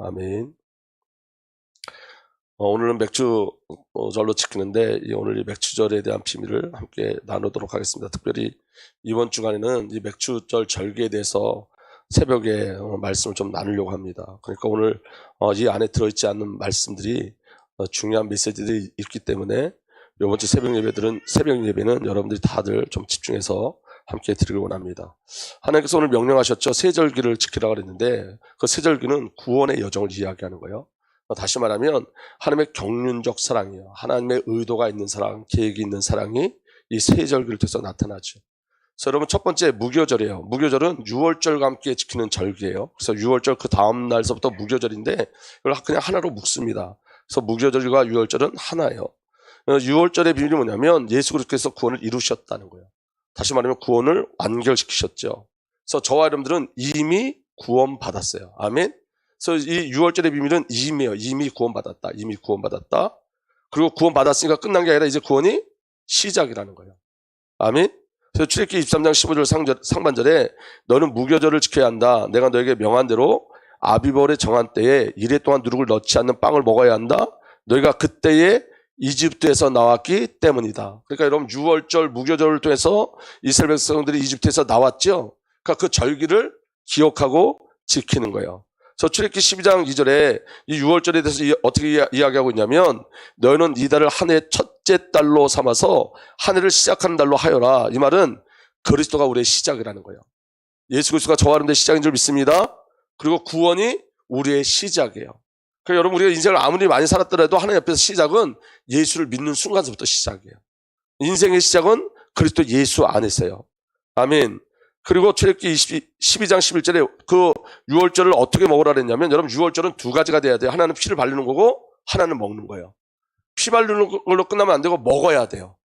아멘. 오늘은 맥주절로 지키는데 오늘 이 맥주절에 대한 비밀을 함께 나누도록 하겠습니다. 특별히 이번 주간에는 이 맥주절 절기에 대해서 새벽에 말씀을 좀 나누려고 합니다. 그러니까 오늘 이 안에 들어있지 않는 말씀들이 중요한 메시지들이 있기 때문에 이번 주 새벽 예배는 여러분들이 다들 좀 집중해서 함께 드리길 원합니다. 하나님께서 오늘 명령하셨죠. 세절기를 지키라고 그랬는데 그 세절기는 구원의 여정을 이야기하는 거예요. 다시 말하면 하나님의 경륜적 사랑이에요. 하나님의 의도가 있는 사랑, 계획이 있는 사랑이 이 세절기를 통해서 나타나죠. 그래서 여러분 첫 번째 무교절이에요. 무교절은 6월절과 함께 지키는 절기예요. 그래서 6월절 그 다음 날서부터 무교절인데 이걸 그냥 하나로 묶습니다. 그래서 무교절과 6월절은 하나예요. 6월절의 비밀이 뭐냐면 예수 그리스도께서 구원을 이루셨다는 거예요. 다시 말하면 구원을 완결시키셨죠. 그래서 저와 여러분들은 이미 구원받았어요. 아멘. 그래서 이 6월절의 비밀은 이미예요. 이미 구원받았다. 이미 구원받았다. 그리고 구원받았으니까 끝난 게 아니라 이제 구원이 시작이라는 거예요. 아멘. 그래서 출애굽기 23장 15절 상반절에 너는 무교절을 지켜야 한다. 내가 너에게 명한 대로 아비벌의 정한 때에 이래 동안 누룩을 넣지 않는 빵을 먹어야 한다. 너희가 그때에 이집트에서 나왔기 때문이다. 그러니까 여러분 6월절 무교절을 통해서 이스라엘 백성들이 이집트에서 나왔죠. 그러니까 그 절기를 기억하고 지키는 거예요. 그래서 출애굽기 12장 2절에 이 6월절에 대해서 어떻게 이야기하고 있냐면 너희는 이 달을 한 해의 첫째 달로 삼아서 한 해를 시작하는 달로 하여라. 이 말은 그리스도가 우리의 시작이라는 거예요. 예수 그리스도가 저와 여러분의 시작인 줄 믿습니다. 그리고 구원이 우리의 시작이에요. 그러니까 여러분 우리가 인생을 아무리 많이 살았더라도 하나님 앞에서 시작은 예수를 믿는 순간부터 시작이에요. 인생의 시작은 그리스도 예수 안에서요. 아멘. 그리고 출애굽기 12장 11절에 그 6월절을 어떻게 먹으라 그랬냐면 여러분 6월절은 두 가지가 돼야 돼요. 하나는 피를 바르는 거고 하나는 먹는 거예요. 피 바르는 걸로 끝나면 안 되고 먹어야 돼요.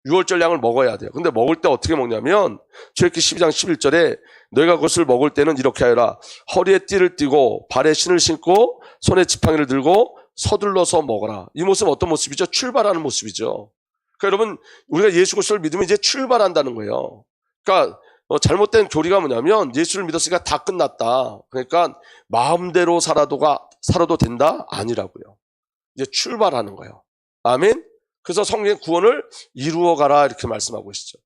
6월절 양을 먹어야 돼요. 근데 먹을 때 어떻게 먹냐면 출애굽기 12장 11절에 너희가 그것을 먹을 때는 이렇게 하여라. 허리에 띠를 띠고 발에 신을 신고 손에 지팡이를 들고 서둘러서 먹어라. 이 모습은 어떤 모습이죠? 출발하는 모습이죠. 그러니까 여러분 우리가 예수 그리스도를 믿으면 이제 출발한다는 거예요. 그러니까 잘못된 교리가 뭐냐면 예수를 믿었으니까 다 끝났다. 그러니까 마음대로 살아도 된다? 아니라고요. 이제 출발하는 거예요. 아멘? 그래서 성령의 구원을 이루어가라 이렇게 말씀하고 계시죠.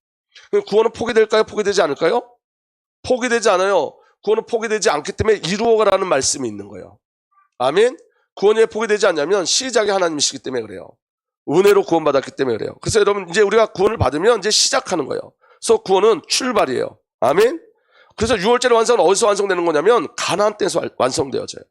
구원은 포기될까요? 포기되지 않을까요? 포기되지 않아요. 구원은 포기되지 않기 때문에 이루어가라는 말씀이 있는 거예요. 아멘? 구원이 왜 포기되지 않냐면 시작이 하나님이시기 때문에 그래요. 은혜로 구원받았기 때문에 그래요. 그래서 여러분 이제 우리가 구원을 받으면 이제 시작하는 거예요. 그래서 구원은 출발이에요. 아멘? 그래서 6월절의 완성은 어디서 완성되는 거냐면 가나안 땅에서 완성되어져요.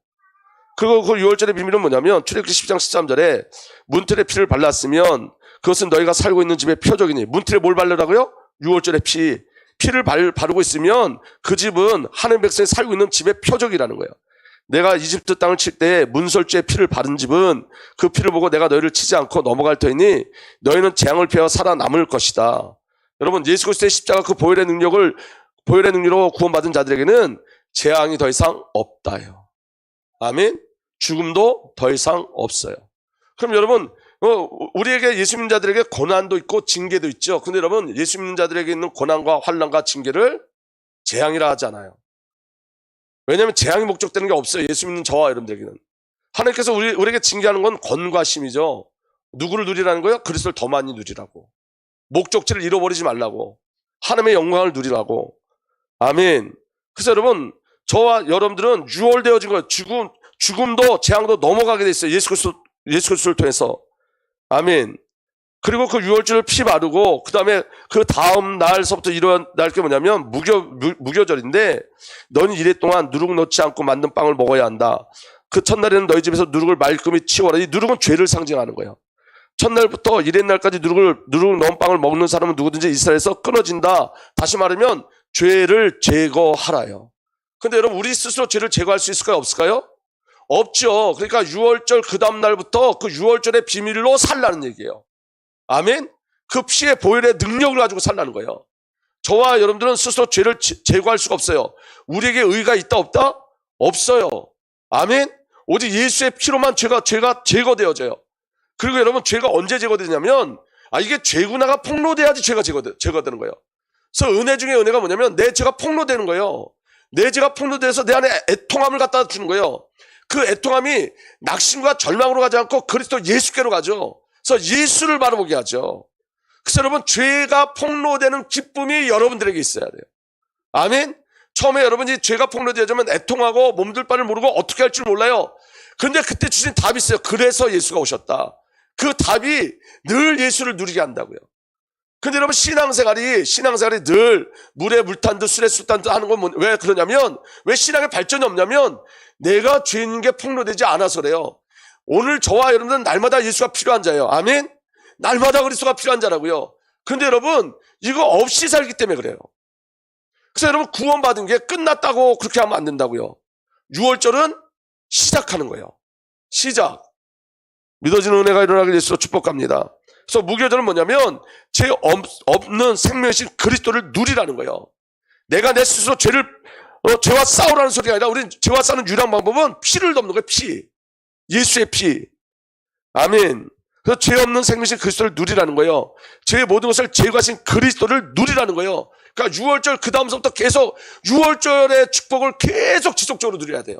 그리고 그 6월절의 비밀은 뭐냐면 출애굽기 10장 13절에 문틀에 피를 발랐으면 그것은 너희가 살고 있는 집의 표적이니 문틀에 뭘 바르라고요? 6월절에 피를 바르고 있으면 그 집은 하나님 백성이 살고 있는 집의 표적이라는 거예요. 내가 이집트 땅을 칠 때 문설주에 피를 바른 집은 그 피를 보고 내가 너희를 치지 않고 넘어갈 터이니 너희는 재앙을 피하여 살아남을 것이다. 여러분 예수 그리스도의 십자가 그 보혈의 능력으로 구원받은 자들에게는 재앙이 더 이상 없다요. 아멘. 죽음도 더 이상 없어요. 그럼 여러분 우리에게 예수 믿는 자들에게 고난도 있고 징계도 있죠. 근데 여러분 예수 믿는 자들에게 있는 고난과 환난과 징계를 재앙이라 하잖아요. 왜냐하면 재앙이 목적되는 게 없어요. 예수 믿는 저와 여러분들에게는. 하나님께서 우리에게 징계하는 건 권과심이죠. 누구를 누리라는 거예요? 그리스도를 더 많이 누리라고. 목적지를 잃어버리지 말라고. 하나님의 영광을 누리라고. 아멘. 그래서 여러분 저와 여러분들은 유월되어진 거예요. 죽음도 재앙도 넘어가게 돼 있어요. 예수 그리스도를 통해서. 아멘. 그리고 그 6월절을 피 바르고 그 다음에 그 다음 날서부터 일어날 게 뭐냐면 무교절인데 너는 이래 동안 누룩 넣지 않고 만든 빵을 먹어야 한다. 그 첫날에는 너희 집에서 누룩을 말끔히 치워라. 이 누룩은 죄를 상징하는 거예요. 첫날부터 이랬날까지 누룩 넣은 빵을 먹는 사람은 누구든지 이스라엘에서 끊어진다. 다시 말하면 죄를 제거하라요. 근데 여러분 우리 스스로 죄를 제거할 수 있을까요? 없을까요? 없죠. 그러니까 6월절 그 다음 날부터 그 6월절의 비밀로 살라는 얘기예요. 아멘? 그 피의 보혈의 능력을 가지고 살라는 거예요. 저와 여러분들은 스스로 죄를 제거할 수가 없어요. 우리에게 의가 있다 없다? 없어요. 아멘? 오직 예수의 피로만 죄가 제거되어져요. 그리고 여러분 죄가 언제 제거되냐면 이게 죄구나가 폭로돼야지 죄가 제거되는 거예요. 그래서 은혜 중에 은혜가 뭐냐면 내 죄가 폭로되는 거예요. 내 죄가 폭로돼서 내 안에 애통함을 갖다 주는 거예요. 그 애통함이 낙심과 절망으로 가지 않고 그리스도 예수께로 가죠. 그래서 예수를 바라보게 하죠. 그래서 여러분, 죄가 폭로되는 기쁨이 여러분들에게 있어야 돼요. 아멘. 처음에 여러분이 죄가 폭로되자면 애통하고 몸둘 바를 모르고 어떻게 할 줄 몰라요. 그런데 그때 주신 답이 있어요. 그래서 예수가 오셨다. 그 답이 늘 예수를 누리게 한다고요. 근데 여러분, 신앙생활이 늘 물에 물 탄 듯 술에 술 탄 듯 하는 건 왜 그러냐면, 왜 신앙에 발전이 없냐면 내가 죄인 게 폭로되지 않아서 그래요. 오늘 저와 여러분들은 날마다 예수가 필요한 자예요. 아멘. 날마다 그리스도가 필요한 자라고요. 근데 여러분, 이거 없이 살기 때문에 그래요. 그래서 여러분, 구원받은 게 끝났다고 그렇게 하면 안 된다고요. 6월절은 시작하는 거예요. 시작. 믿어지는 은혜가 일어나길 예수로 축복합니다. 그래서 무교절은 뭐냐면 죄 없는 생명이신 그리스도를 누리라는 거예요. 내가 내 스스로 죄와 싸우라는 소리가 아니라, 우리는 죄와 싸우는 유일한 방법은 피를 덮는 거예요. 피. 예수의 피. 아멘. 그래서 죄 없는 생명이신 그리스도를 누리라는 거예요. 죄의 모든 것을 제거하신 그리스도를 누리라는 거예요. 그러니까 6월절 그 다음서부터 계속 6월절의 축복을 계속 지속적으로 누려야 돼요.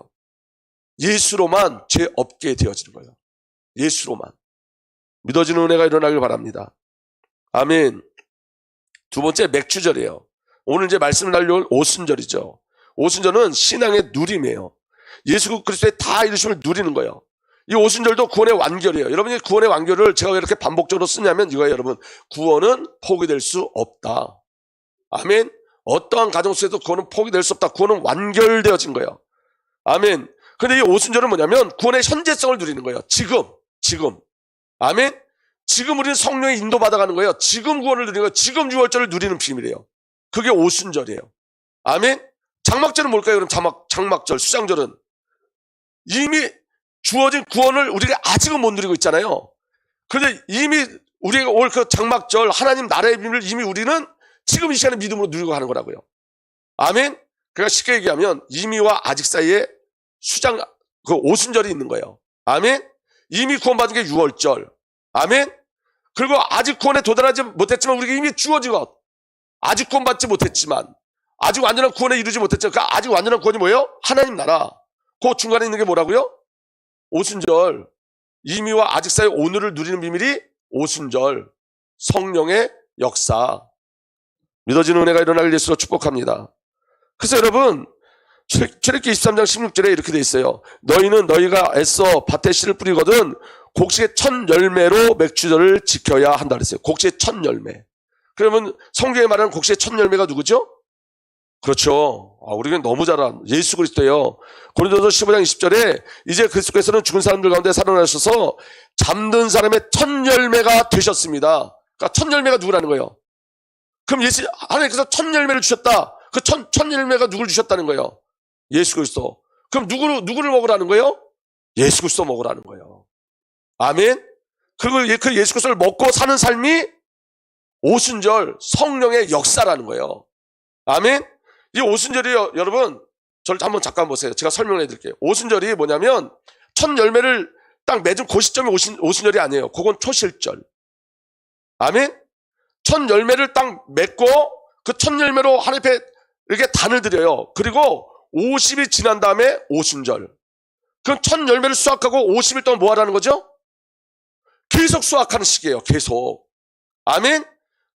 예수로만 죄 없게 되어지는 거예요. 예수로만. 믿어지는 은혜가 일어나길 바랍니다. 아멘. 두 번째, 맥주절이에요. 오늘 이제 말씀을 날려올 오순절이죠. 오순절은 신앙의 누림이에요. 예수 그리스도의 다 이루심을 누리는 거예요. 이 오순절도 구원의 완결이에요. 여러분이 구원의 완결을 제가 왜 이렇게 반복적으로 쓰냐면 이거예요, 여러분. 구원은 포기될 수 없다. 아멘. 어떠한 가정 속에도 구원은 포기될 수 없다. 구원은 완결되어진 거예요. 아멘. 근데 이 오순절은 뭐냐면 구원의 현재성을 누리는 거예요. 지금. 아멘. 지금 우리는 성령의 인도받아가는 거예요. 지금 구원을 누리는 거예요. 지금 6월절을 누리는 비밀이에요. 그게 오순절이에요. 아멘. 장막절은 뭘까요? 그럼 장막절, 수장절은 이미 주어진 구원을 우리가 아직은 못 누리고 있잖아요. 그런데 이미 우리가 올 그 장막절, 하나님 나라의 비밀을 이미 우리는 지금 이 시간에 믿음으로 누리고 가는 거라고요. 아멘. 그러니까 쉽게 얘기하면 이미와 아직 사이에 그 오순절이 있는 거예요. 아멘. 이미 구원받은 게 6월절. 아멘. 그리고 아직 구원에 도달하지 못했지만 우리가 이미 주어진 것, 아직 구원받지 못했지만, 아직 완전한 구원에 이루지 못했지만, 그러니까 아직 완전한 구원이 뭐예요? 하나님 나라. 그 중간에 있는 게 뭐라고요? 오순절. 이미와 아직 사이 오늘을 누리는 비밀이 오순절. 성령의 역사. 믿어지는 은혜가 일어나길 예수로 축복합니다. 그래서 여러분, 출애굽기 23장 16절에 이렇게 돼 있어요. 너희는 너희가 애써 밭에 씨를 뿌리거든 곡식의 첫 열매로 맥주절을 지켜야 한다 그랬어요. 곡식의 첫 열매. 그러면 성경에 말하는 곡식의 첫 열매가 누구죠? 그렇죠. 우리가 너무 잘한 예수 그리스도예요. 고린도서 15장 20절에 이제 그리스도께서는 죽은 사람들 가운데 살아나셔서 잠든 사람의 첫 열매가 되셨습니다. 그러니까 첫 열매가 누구라는 거예요? 그럼 하나님께서 첫 열매를 주셨다. 그 첫 열매가 누굴 주셨다는 거예요? 예수 그리스도. 그럼 누구를 먹으라는 거예요? 예수 그리스도 먹으라는 거예요. 아멘. 그리고 그 예수 그리스도를 먹고 사는 삶이 오순절 성령의 역사라는 거예요. 아멘. 이 오순절이 여러분, 저를 한번 잠깐 보세요. 제가 설명해 드릴게요. 오순절이 뭐냐면 첫 열매를 딱 맺은 그 시점이 오순절이 아니에요. 그건 초실절. 아멘. 첫 열매를 딱 맺고 그 첫 열매로 하나님 앞에 이렇게 단을 드려요. 그리고 50이 지난 다음에 오순절. 그럼 첫 열매를 수확하고 50일 동안 뭐 하라는 거죠? 계속 수확하는 시기예요. 계속. 아멘.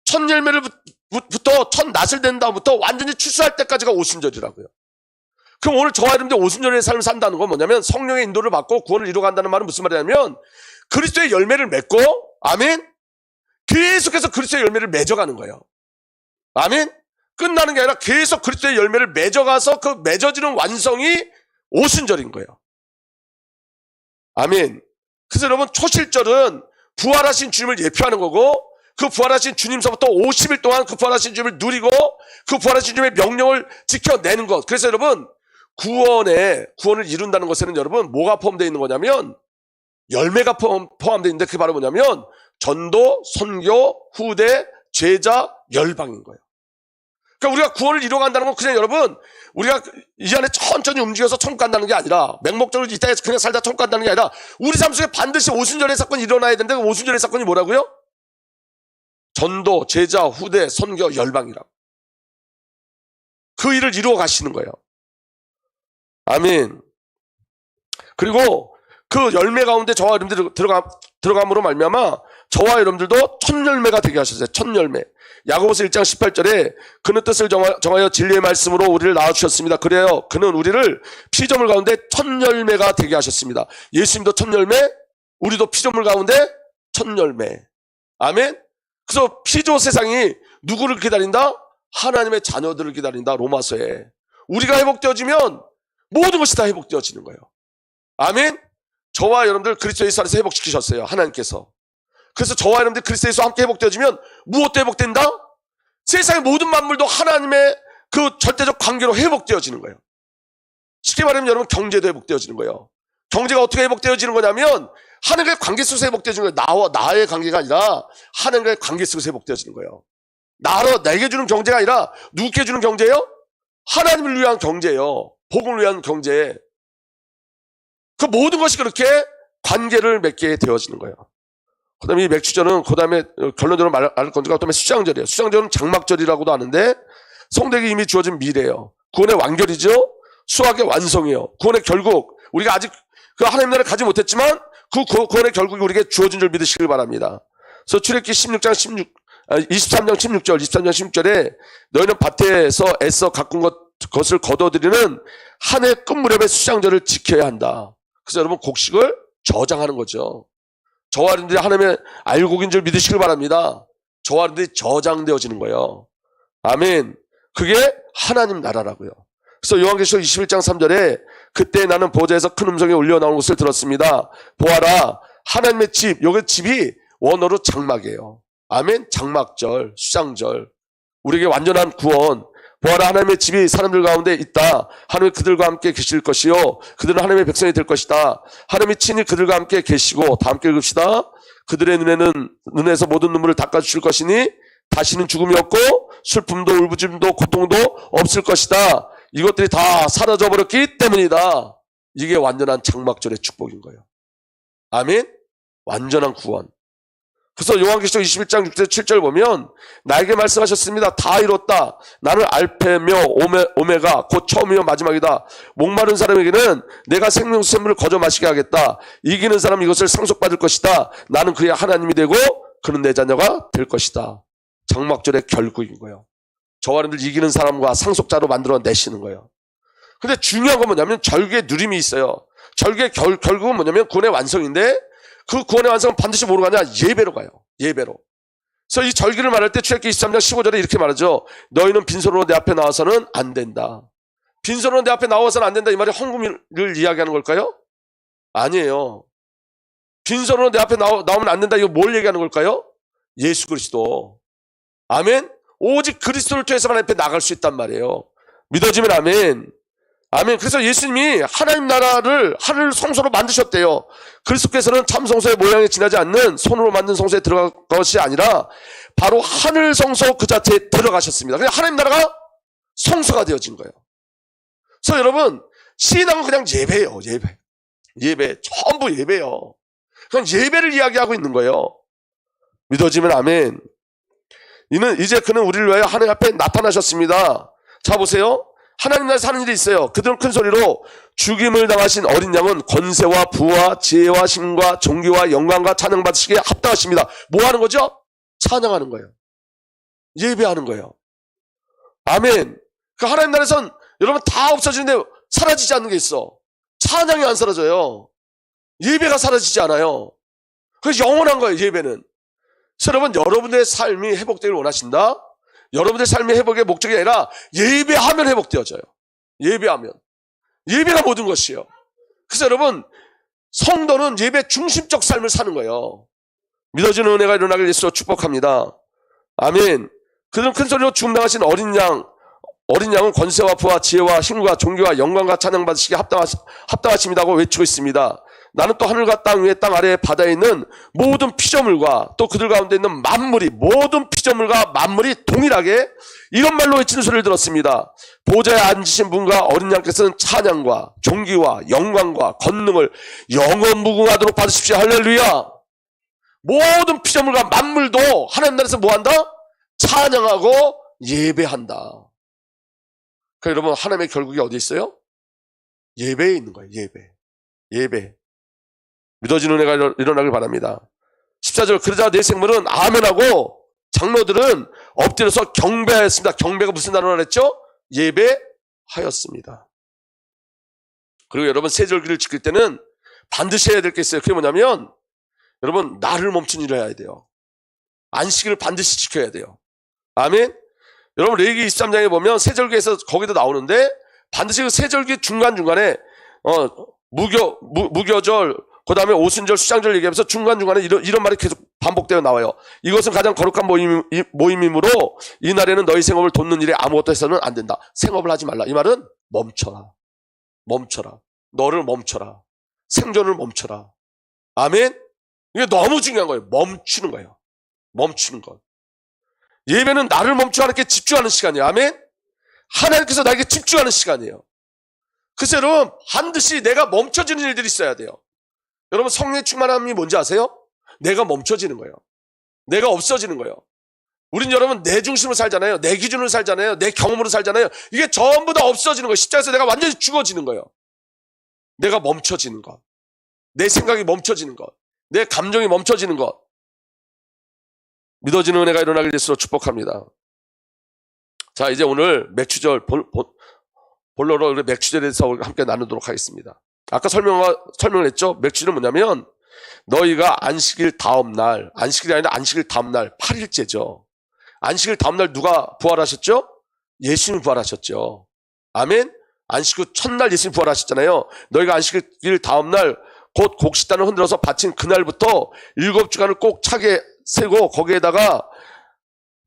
첫 열매를부터 첫 낫을 낸 다음부터 완전히 추수할 때까지가 오순절이라고요. 그럼 오늘 저와 여러분들 오순절의 삶을 산다는 건 뭐냐면 성령의 인도를 받고 구원을 이루어간다는 말은 무슨 말이냐면 그리스도의 열매를 맺고, 아멘, 계속해서 그리스도의 열매를 맺어가는 거예요. 아멘. 끝나는 게 아니라 계속 그리스도의 열매를 맺어가서 그 맺어지는 완성이 오순절인 거예요. 아멘. 그래서 여러분, 초실절은 부활하신 주님을 예표하는 거고, 그 부활하신 주님서부터 50일 동안 그 부활하신 주님을 누리고 그 부활하신 주님의 명령을 지켜내는 것. 그래서 여러분, 구원을 이룬다는 것에는 여러분 뭐가 포함되어 있는 거냐면 열매가 포함되어 있는데 그게 바로 뭐냐면 전도, 선교, 후대, 제자, 열방인 거예요. 그러니까 우리가 구원을 이뤄간다는 건 그냥 여러분 우리가 이 안에 천천히 움직여서 천국 간다는 게 아니라 맹목적으로 이 땅에 그냥 살다 천국 간다는 게 아니라 우리 삶 속에 반드시 오순절의 사건이 일어나야 되는데 그 오순절의 사건이 뭐라고요? 전도, 제자, 후대, 선교, 열방이라고. 그 일을 이루어 가시는 거예요. 아멘. 그리고 그 열매 가운데 저와 여러분들이 들어감으로 말미암아 저와 여러분들도 첫 열매가 되게 하셨어요. 첫 열매. 야고보서 1장 18절에 그는 뜻을 정하여 진리의 말씀으로 우리를 낳아주셨습니다. 그래요. 그는 우리를 피조물 가운데 첫 열매가 되게 하셨습니다. 예수님도 첫 열매, 우리도 피조물 가운데 첫 열매. 아멘. 그래서 피조 세상이 누구를 기다린다? 하나님의 자녀들을 기다린다. 로마서에. 우리가 회복되어지면 모든 것이 다 회복되어지는 거예요. 아멘. 저와 여러분들 그리스도 예수 안에서 회복시키셨어요. 하나님께서. 그래서 저와 여러분들 그리스도 예수와 함께 회복되어지면 무엇도 회복된다? 세상의 모든 만물도 하나님의 그 절대적 관계로 회복되어지는 거예요. 쉽게 말하면 여러분 경제도 회복되어지는 거예요. 경제가 어떻게 회복되어지는 거냐면 하나님과의 관계 속에서 회복되어지는 거예요. 나의 관계가 아니라 하나님과의 관계 속에서 회복되어지는 거예요. 내게 주는 경제가 아니라 누구께 주는 경제예요? 하나님을 위한 경제예요. 복음을 위한 경제. 그 모든 것이 그렇게 관계를 맺게 되어지는 거예요. 그 다음에 이 맥주절은 그 다음에 결론적으로 말할 건지가 그 다음에 수장절이에요. 수장절은 장막절이라고도 하는데 성도에게 이미 주어진 미래예요. 구원의 완결이죠. 수학의 완성이에요. 구원의 결국 우리가 아직 그 하나님 나라를 가지 못했지만 그 구원의 결국이 우리에게 주어진 줄 믿으시길 바랍니다. 그래서 출애굽기 23장 16절 23장 16절에 너희는 밭에서 애써 가꾼 것을 거둬들이는 한 해 끝 무렵의 수장절을 지켜야 한다. 그래서 여러분 곡식을 저장하는 거죠. 저와 여러분들이 하나님의 알곡인 줄 믿으시길 바랍니다. 저와 여러분들이 저장되어지는 거예요. 아멘. 그게 하나님 나라라고요. 그래서 요한계시록 21장 3절에 그때 나는 보좌에서 큰 음성이 울려 나오는 것을 들었습니다. 보아라 하나님의 집, 여기 집이 원어로 장막이에요. 아멘. 장막절, 수장절. 우리에게 완전한 구원. 보아라 하나님의 집이 사람들 가운데 있다. 하나님이 그들과 함께 계실 것이요 그들은 하나님의 백성이 될 것이다. 하나님이 친히 그들과 함께 계시고 다 함께 읽읍시다. 그들의 눈에서 모든 눈물을 닦아주실 것이니 다시는 죽음이 없고 슬픔도 울부짖음도 고통도 없을 것이다. 이것들이 다 사라져버렸기 때문이다. 이게 완전한 장막절의 축복인 거예요. 아멘. 완전한 구원. 그래서 요한계시록 21장 6절 7절 보면 나에게 말씀하셨습니다. 다 이뤘다. 나는 알페며 오메가 곧 처음이요 마지막이다. 목마른 사람에게는 내가 생명수 샘물을 거저 마시게 하겠다. 이기는 사람 이것을 상속받을 것이다. 나는 그의 하나님이 되고 그는 내 자녀가 될 것이다. 장막절의 결국인 거예요. 저와 여러분들 이기는 사람과 상속자로 만들어 내시는 거예요. 근데 중요한 건 뭐냐면 절기의 누림이 있어요. 절기의 결국은 뭐냐면 구원의 완성인데 그 구원의 완성은 반드시 뭐로 가냐? 예배로 가요. 예배로. 그래서 이 절기를 말할 때 출애굽기 23장 15절에 이렇게 말하죠. 너희는 빈손으로 내 앞에 나와서는 안 된다. 빈손으로 내 앞에 나와서는 안 된다. 이 말이 헌금을 이야기하는 걸까요? 아니에요. 빈손으로 내 앞에 나오면 안 된다. 이거 뭘 얘기하는 걸까요? 예수 그리스도. 아멘. 오직 그리스도를 통해서만 앞에 나갈 수 있단 말이에요. 믿어지면 아멘. 아멘. 그래서 예수님이 하나님 나라를 하늘 성소로 만드셨대요. 그리스도께서는 참 성소의 모양에 지나지 않는 손으로 만든 성소에 들어갈 것이 아니라 바로 하늘 성소 그 자체에 들어가셨습니다. 그냥 하나님 나라가 성소가 되어진 거예요. 그래서 여러분 신앙은 그냥 예배예요. 예배 전부 예배예요. 그냥 예배를 이야기하고 있는 거예요. 믿어지면 아멘. 이제 그는 우리를 위하여 하늘 앞에 나타나셨습니다. 자 보세요. 하나님 나라에서 하는 일이 있어요. 그들은 큰 소리로 죽임을 당하신 어린 양은 권세와 부와 지혜와 힘과 존귀와 영광과 찬양 받으시기에 합당하십니다. 뭐 하는 거죠? 찬양하는 거예요. 예배하는 거예요. 아멘. 그 하나님 나라에선 여러분 다 없어지는데 사라지지 않는 게 있어. 찬양이 안 사라져요. 예배가 사라지지 않아요. 그래서 영원한 거예요. 예배는. 그래서 여러분의 삶이 회복되기를 원하신다? 여러분의 삶의 회복의 목적이 아니라 예배하면 회복되어져요. 예배하면. 예배가 모든 것이에요. 그래서 여러분 성도는 예배 중심적 삶을 사는 거예요. 믿어지는 은혜가 일어나길 예수로 축복합니다. 아멘. 그들은 큰 소리로 죽음당하신 어린 양은 권세와 부와 지혜와 힘과 존귀와 영광과 찬양 받으시기에 합당하십니다고 외치고 있습니다. 나는 또 하늘과 땅 위에 땅 아래에 바다에 있는 모든 피조물과 또 그들 가운데 있는 만물이 모든 피조물과 만물이 동일하게 이런 말로 외치는 소리를 들었습니다. 보좌에 앉으신 분과 어린 양께서는 찬양과 존귀와 영광과 권능을 영원 무궁하도록 받으십시오. 할렐루야. 모든 피조물과 만물도 하나님 나라에서 뭐한다? 찬양하고 예배한다. 그러니까 여러분 하나님의 결국이 어디 있어요? 예배에 있는 거예요. 예배. 예배. 믿어지는 은혜가 일어나길 바랍니다. 14절, 그러자 내 생물은 아멘하고 장로들은 엎드려서 경배하였습니다. 경배가 무슨 단어라 그랬죠? 예배하였습니다. 그리고 여러분, 세절기를 지킬 때는 반드시 해야 될 게 있어요. 그게 뭐냐면, 여러분, 나를 멈춘 일을 해야 돼요. 안식일을 반드시 지켜야 돼요. 아멘? 여러분, 레위기 23장에 보면 세절기에서 거기도 나오는데, 반드시 그 세절기 중간중간에 무교절, 그 다음에 오순절, 수장절 얘기하면서 중간중간에 이런 말이 계속 반복되어 나와요. 이것은 가장 거룩한 모임이므로 이날에는 너희 생업을 돕는 일에 아무것도 해서는 안 된다. 생업을 하지 말라. 이 말은 멈춰라. 멈춰라. 너를 멈춰라. 생존을 멈춰라. 아멘? 이게 너무 중요한 거예요. 멈추는 거예요. 멈추는 것. 예배는 나를 멈추고 하나님께 집중하는 시간이에요. 아멘? 하나님께서 나에게 집중하는 시간이에요. 그래서 여러분, 반드시 내가 멈춰지는 일들이 있어야 돼요. 여러분, 성령의 충만함이 뭔지 아세요? 내가 멈춰지는 거예요. 내가 없어지는 거예요. 우린 여러분 내 중심으로 살잖아요. 내 기준으로 살잖아요. 내 경험으로 살잖아요. 이게 전부 다 없어지는 거예요. 십자가에서 내가 완전히 죽어지는 거예요. 내가 멈춰지는 것. 내 생각이 멈춰지는 것. 내 감정이 멈춰지는 것. 믿어지는 은혜가 일어나게 될수록 축복합니다. 자, 이제 오늘 맥추절, 본론으로 맥추절에 대해서 함께 나누도록 하겠습니다. 아까 설명을 했죠? 맥추절은 뭐냐면 너희가 안식일 다음날, 안식일이 아니라 안식일 다음날 8일째죠. 안식일 다음날 누가 부활하셨죠? 예수님이 부활하셨죠. 아멘? 안식 후 첫날 예수님이 부활하셨잖아요. 너희가 안식일 다음날 곧 곡식단을 흔들어서 바친 그날부터 7주간을 꼭 차게 세고 거기에다가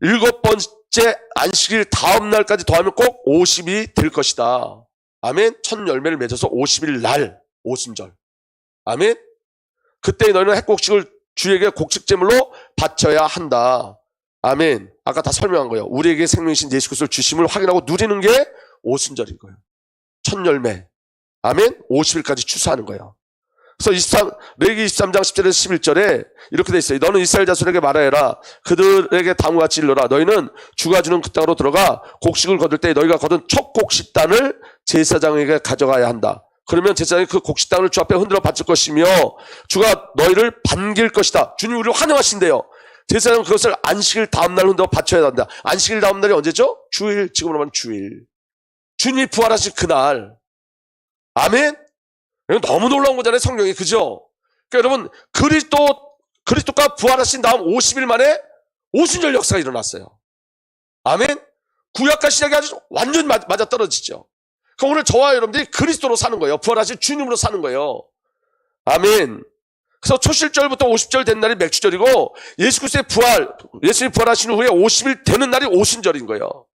7번째 안식일 다음날까지 더하면 꼭 50이 될 것이다. 아멘? 첫 열매를 맺어서 50일 날 오순절. 아멘? 그때 너희는 핵곡식을 주에게 곡식제물로 바쳐야 한다. 아멘. 아까 다 설명한 거예요. 우리에게 생명이신 예수 그리스도를 주심을 확인하고 누리는 게 오순절인 거예요. 첫 열매. 아멘. 50일까지 추수하는 거예요. 그래서 레위기 23장 10절에서 11절에 이렇게 돼 있어요. 너는 이스라엘 자손에게 말하여라. 그들에게 다음과 같이 일러라. 너희는 주가 주는 그 땅으로 들어가 곡식을 거둘 때 너희가 거둔 첫 곡식단을 제사장에게 가져가야 한다. 그러면 제사장이 그 곡식단을 주 앞에 흔들어 바칠 것이며 주가 너희를 반길 것이다. 주님 우리를 환영하신대요. 제사장은 그것을 안식일 다음날 흔들어 바쳐야 한다. 안식일 다음날이 언제죠? 주일, 지금으로 말하면 주일. 주님이 부활하신 그날. 아멘? 이건 너무 놀라운 거잖아요, 성경이. 그죠? 그러니까 여러분, 그리스도가 부활하신 다음 50일 만에 오순절 역사가 일어났어요. 아멘? 구약과 신약이 아주 완전히 맞아떨어지죠. 그럼 오늘 저와 여러분들이 그리스도로 사는 거예요. 부활하신 주님으로 사는 거예요. 아멘. 그래서 초실절부터 50절 된 날이 맥추절이고 예수 그리스도의 예수님이 부활하신 후에 50일 되는 날이 오순절인 거예요.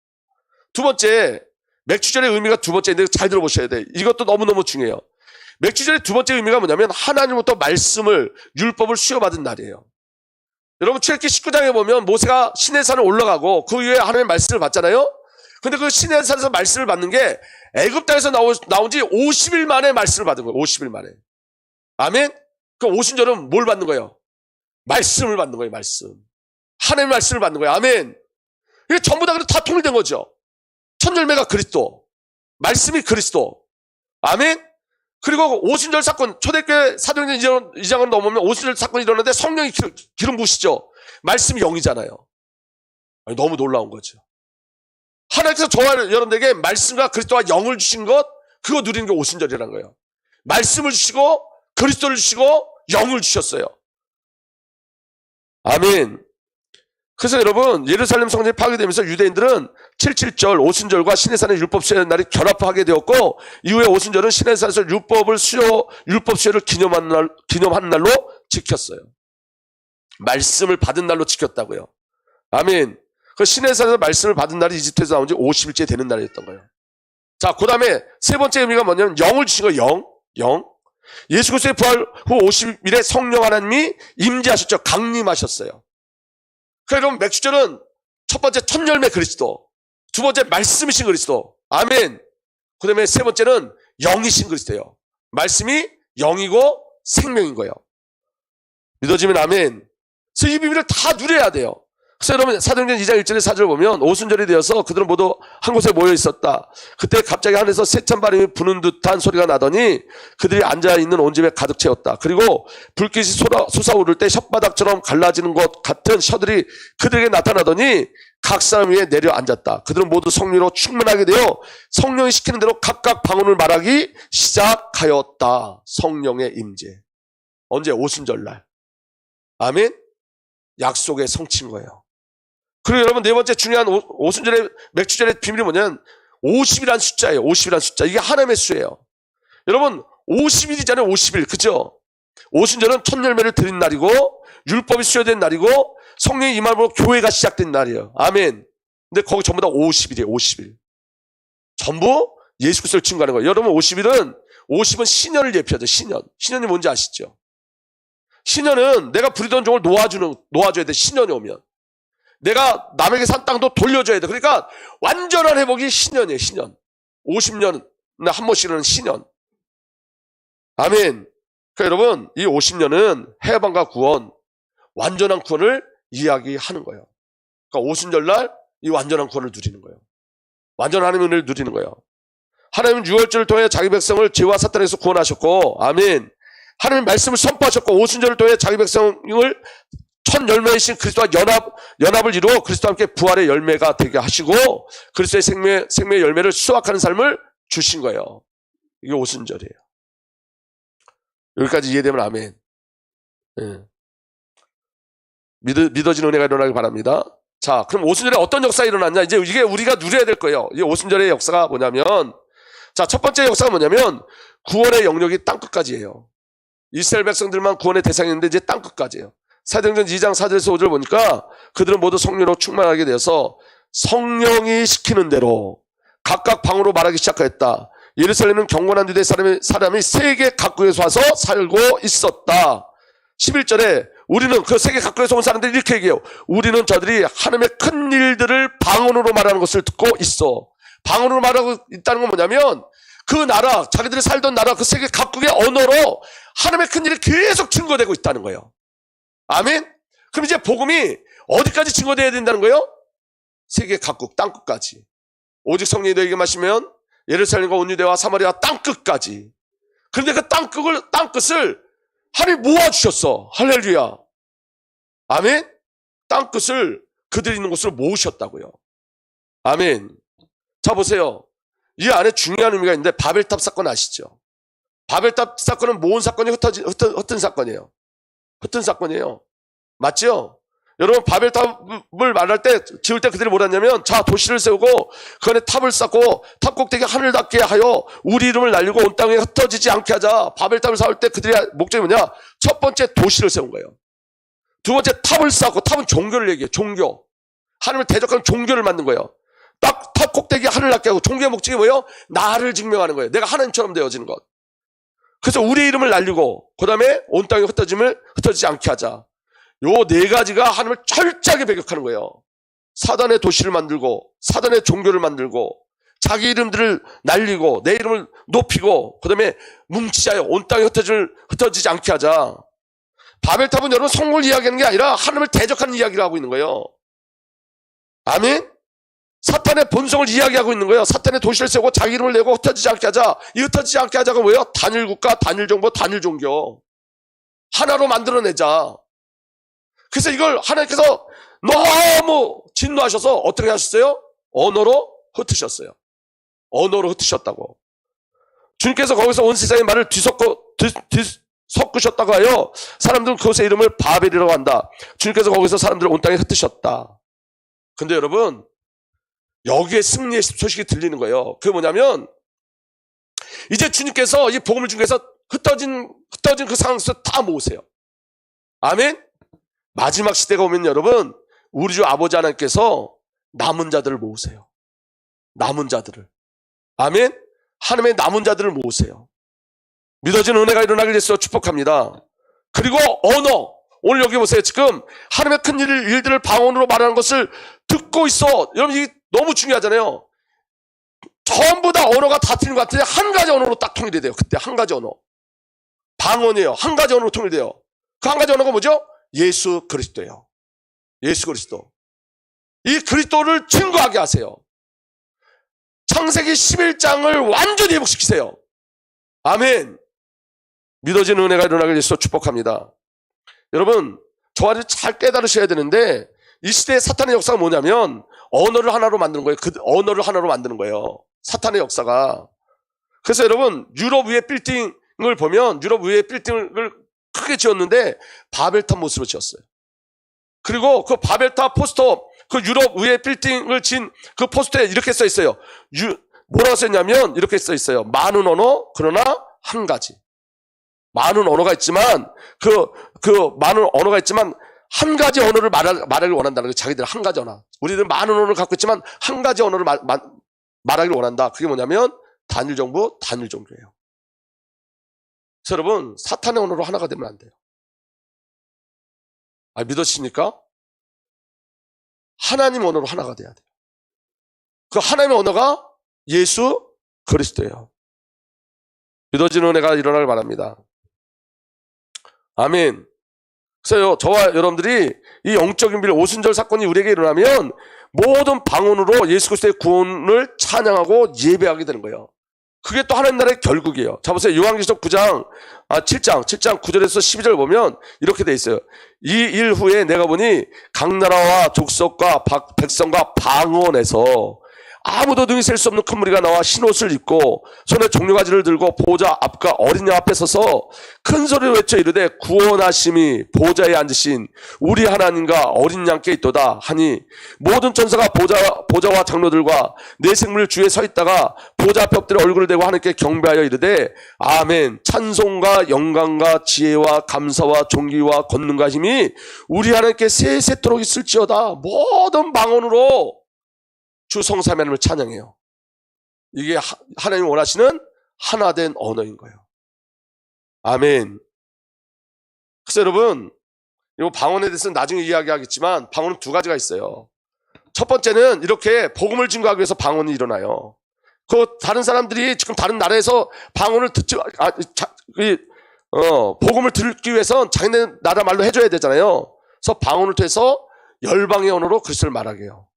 두 번째, 맥추절의 의미가 두 번째인데 잘 들어보셔야 돼요. 이것도 너무너무 중요해요. 맥추절의 두 번째 의미가 뭐냐면 하나님부터 말씀을, 율법을 수여받은 날이에요. 여러분 출애굽기 19장에 보면 모세가 시내산을 올라가고 그 위에 하나님의 말씀을 받잖아요. 근데 그 시내산에서 말씀을 받는 게 애굽 땅에서 나온 지 50일 만에 말씀을 받은 거예요. 50일 만에. 아멘? 그 오순절은 뭘 받는 거예요? 말씀을 받는 거예요. 말씀. 하나님의 말씀을 받는 거예요. 아멘. 이게 전부 다 통일된 거죠. 첫 열매가 그리스도, 말씀이 그리스도. 아멘. 그리고 오순절 사건, 초대교회 사도행전 2장으로 넘으면 오순절 사건이 일어나는데 성령이 기름 부으시죠. 말씀이 영이잖아요. 너무 놀라운 거죠. 하나님께서 저와 여러분들에게 말씀과 그리스도와 영을 주신 것, 그거 누리는 게 오순절이라는 거예요. 말씀을 주시고 그리스도를 주시고 영을 주셨어요. 아멘. 그래서 여러분 예루살렘 성전이 파괴되면서 유대인들은 7.7절 오순절과 시내산의 율법 수요의 날이 결합하게 되었고 이후에 오순절은 시내산에서 율법 수요를 기념한 날로 지켰어요. 말씀을 받은 날로 지켰다고요. 아멘. 그 시내산에서 말씀을 받은 날이 이집트에서 나온 지 50일째 되는 날이었던 거예요. 자, 그 다음에 세 번째 의미가 뭐냐면 영을 주신 거예요. 영. 예수 그리스도의 부활 후 50일에 성령 하나님이 임재하셨죠. 강림하셨어요. 그러니까 여러분 맥추절은 첫 번째 첫 열매 그리스도, 두 번째 말씀이신 그리스도. 아멘. 그 다음에 세 번째는 영이신 그리스도예요. 말씀이 영이고 생명인 거예요. 믿어지면 아멘. 그래서 이 비밀을 다 누려야 돼요. 그래서 여러분 사도행전 2장 1절의 4절을 보면 오순절이 되어서 그들은 모두 한 곳에 모여 있었다. 그때 갑자기 하늘에서 세찬 바람이 부는 듯한 소리가 나더니 그들이 앉아있는 온 집에 가득 채웠다. 그리고 불빛이 솟아오를 때 혓바닥처럼 갈라지는 것 같은 셔들이 그들에게 나타나더니 각 사람 위에 내려 앉았다. 그들은 모두 성령으로 충만하게 되어 성령이 시키는 대로 각각 방언을 말하기 시작하였다. 성령의 임재. 언제? 오순절날. 아멘. 약속의 성취인 거예요. 그리고 여러분 네 번째 중요한 오순절의 맥주절의 비밀이 뭐냐면 50이란 숫자예요. 50이란 숫자. 이게 하나님의 수예요. 여러분 50일이잖아요. 50일. 그죠? 오순절은 첫 열매를 드린 날이고 율법이 수여된 날이고 성령의 임함으로 교회가 시작된 날이에요. 아멘. 근데 거기 전부 다 50일이에요. 50일. 전부 예수 그리스도를 증거하는 거예요. 여러분 50은 신년을 예표하죠. 신년. 신년이 뭔지 아시죠? 신년은 내가 부리던 종을 놓아줘야 돼. 신년이 오면. 내가 남에게 산 땅도 돌려줘야 돼. 그러니까 완전한 회복이 신년이에요. 신년. 50년에 한 번씩은 신년. 아멘. 그러니까 여러분 이 50년은 해방과 구원, 완전한 구원을 이야기하는 거예요. 그러니까 오순절날 이 완전한 구원을 누리는 거예요. 완전한 하나님의 은혜를 누리는 거예요. 하나님은 유월절을 통해 자기 백성을 죄와 사탄에서 구원하셨고, 아멘. 하나님 말씀을 선포하셨고, 오순절을 통해 자기 백성을 첫 열매이신 그리스도와 연합을 이루어 그리스도와 함께 부활의 열매가 되게 하시고 그리스도의 생명의 열매를 수확하는 삶을 주신 거예요. 이게 오순절이에요. 여기까지 이해되면 아멘. 예. 믿어지는 은혜가 일어나길 바랍니다. 자, 그럼 오순절에 어떤 역사가 일어났냐? 이제 이게 우리가 누려야 될 거예요. 이 오순절의 역사가 뭐냐면, 자, 첫 번째 역사가 뭐냐면 구원의 영역이 땅끝까지예요. 이스라엘 백성들만 구원의 대상이었는데 이제 땅끝까지예요. 사도행전 2장 4절에서 5절 보니까 그들은 모두 성령으로 충만하게 되어서 성령이 시키는 대로 각각 방언으로 말하기 시작하였다. 예루살렘은 경건한 유대 사람이 세계 각국에서 와서 살고 있었다. 11절에 우리는 그 세계 각국에서 온 사람들이 이렇게 얘기해요. 우리는 저들이 하나님의 큰 일들을 방언으로 말하는 것을 듣고 있어. 방언으로 말하고 있다는 건 뭐냐면 그 나라, 자기들이 살던 나라, 그 세계 각국의 언어로 하나님의 큰 일이 계속 증거되고 있다는 거예요. 아멘? 그럼 이제 복음이 어디까지 증거되어야 된다는 거예요? 세계 각국, 땅끝까지. 오직 성령이 너에게 마시면 예루살렘과 온 유대와 사마리아 땅끝까지. 그런데 그 땅끝을 하나님이 모아주셨어. 할렐루야. 아멘? 땅끝을 그들이 있는 곳으로 모으셨다고요. 아멘. 자, 보세요. 이 안에 중요한 의미가 있는데 바벨탑 사건 아시죠? 바벨탑 사건은 모은 사건이 흩은 사건이에요. 흩은 사건이에요. 맞죠? 여러분 바벨탑을 말할 때 지을 때 그들이 뭐라 했냐면 자 도시를 세우고 그 안에 탑을 쌓고 탑 꼭대기에 하늘 닿게 하여 우리 이름을 날리고 온 땅에 흩어지지 않게 하자. 바벨탑을 쌓을 때 그들의 목적이 뭐냐? 첫 번째 도시를 세운 거예요. 두 번째 탑을 쌓고 탑은 종교를 얘기해요. 종교. 하나님을 대적하는 종교를 만든 거예요. 딱 탑 꼭대기에 하늘 닿게 하고 종교의 목적이 뭐예요? 나를 증명하는 거예요. 내가 하나님처럼 되어지는 것. 그래서 우리 이름을 날리고 그 다음에 온 땅에 흩어지지 않게 하자. 요 네 가지가 하나님을 철저하게 배격하는 거예요. 사단의 도시를 만들고 사단의 종교를 만들고 자기 이름들을 날리고 내 이름을 높이고 그 다음에 뭉치자요. 온 땅에 흩어지지 않게 하자. 바벨탑은 여러분 성공을 이야기하는 게 아니라 하나님을 대적하는 이야기를 하고 있는 거예요. 아멘? 사탄의 본성을 이야기하고 있는 거예요. 사탄의 도시를 세우고 자기 이름을 내고 흩어지지 않게 하자. 이 흩어지지 않게 하자가 뭐예요? 단일 국가, 단일 정보, 단일 종교. 하나로 만들어내자. 그래서 이걸 하나님께서 너무 진노하셔서 어떻게 하셨어요? 언어로 흩으셨어요. 언어로 흩으셨다고. 주님께서 거기서 온 세상의 말을 뒤섞으셨다고 하여 사람들은 그것의 이름을 바벨이라고 한다. 주님께서 거기서 사람들을 온 땅에 흩으셨다. 근데 여러분 여기에 승리의 소식이 들리는 거예요. 그게 뭐냐면 이제 주님께서 이 복음을 중에서 흩어진 그 상황 속에서 다 모으세요. 아멘? 마지막 시대가 오면 여러분 우리 주 아버지 하나님께서 남은 자들을 모으세요. 남은 자들을. 아멘? 하나님의 남은 자들을 모으세요. 믿어지는 은혜가 일어나길 위해서 축복합니다. 그리고 언어. 오늘 여기 보세요. 지금 하나님의 큰 일들을 방언으로 말하는 것을 듣고 있어. 여러분 이게 너무 중요하잖아요. 전부 다 언어가 다 틀린 것 같은데 한 가지 언어로 딱 통일이 돼요. 그때 한 가지 언어. 방언이에요. 한 가지 언어로 통일돼요. 그 한 가지 언어가 뭐죠? 예수 그리스도예요. 예수 그리스도. 이 그리스도를 증거하게 하세요. 창세기 11장을 완전히 회복시키세요. 아멘. 믿어지는 은혜가 일어나길 예수로 축복합니다. 여러분, 저와 잘 깨달으셔야 되는데 이 시대의 사탄의 역사가 뭐냐면 언어를 하나로 만드는 거예요. 그 언어를 하나로 만드는 거예요. 사탄의 역사가. 그래서 여러분, 유럽 위에 빌딩을 보면 유럽 위에 빌딩을 크게 지었는데 바벨탑 모습으로 지었어요. 그리고 그 바벨탑 포스터, 그 유럽 위에 빌딩을 지은 그 포스터에 이렇게 써 있어요. 뭐라고 써 있냐면 이렇게 써 있어요. 많은 언어, 그러나 한 가지. 많은 언어가 있지만 많은 언어가 있지만 한 가지 언어를 말하길 원한다는 거예요. 자기들 한 가지 언어. 우리들 많은 언어를 갖고 있지만 한 가지 언어를 말하길 원한다. 그게 뭐냐면 단일 정부, 단일 종교예요. 그래서 여러분, 사탄의 언어로 하나가 되면 안 돼요. 믿으십니까? 하나님 언어로 하나가 돼야 돼요. 그 하나님의 언어가 예수 그리스도예요. 믿어지는 은혜가 일어나길 바랍니다. 아멘. 그래서 저와 여러분들이 이 영적인 비밀 오순절 사건이 우리에게 일어나면 모든 방언으로 예수 그리스도의 구원을 찬양하고 예배하게 되는 거예요. 그게 또 하나님 나라의 결국이에요. 자 보세요. 요한계시록 7장 9절에서 12절 보면 이렇게 돼 있어요. 이 일 후에 내가 보니 각 나라와 족속과 백성과 방언에서 아무도 능히 셀 수 없는 큰 무리가 나와 흰옷을 입고 손에 종려가지를 들고 보좌 앞과 어린 양 앞에 서서 큰 소리로 외쳐 이르되 구원하심이 보좌에 앉으신 우리 하나님과 어린 양께 있도다 하니 모든 천사가 보좌와 장로들과 네 생물 주에 서 있다가 보좌 앞에 엎드려 얼굴을 대고 하나님께 경배하여 이르되 아멘. 찬송과 영광과 지혜와 감사와 존귀와 권능과 힘이 우리 하나님께 세세토록 있을지어다. 모든 방언으로 주 성삼위 하나님을 찬양해요. 이게 하나님이 원하시는 하나된 언어인 거예요. 아멘. 그래서 여러분, 이 방언에 대해서는 나중에 이야기하겠지만 방언은 두 가지가 있어요. 첫 번째는 이렇게 복음을 증거하기 위해서 방언이 일어나요. 다른 사람들이 지금 다른 나라에서 방언을 복음을 듣기 위해선 자기네 나라 말로 해줘야 되잖아요. 그래서 방언을 통해서 열방의 언어로 그리스도를 말하게 해요.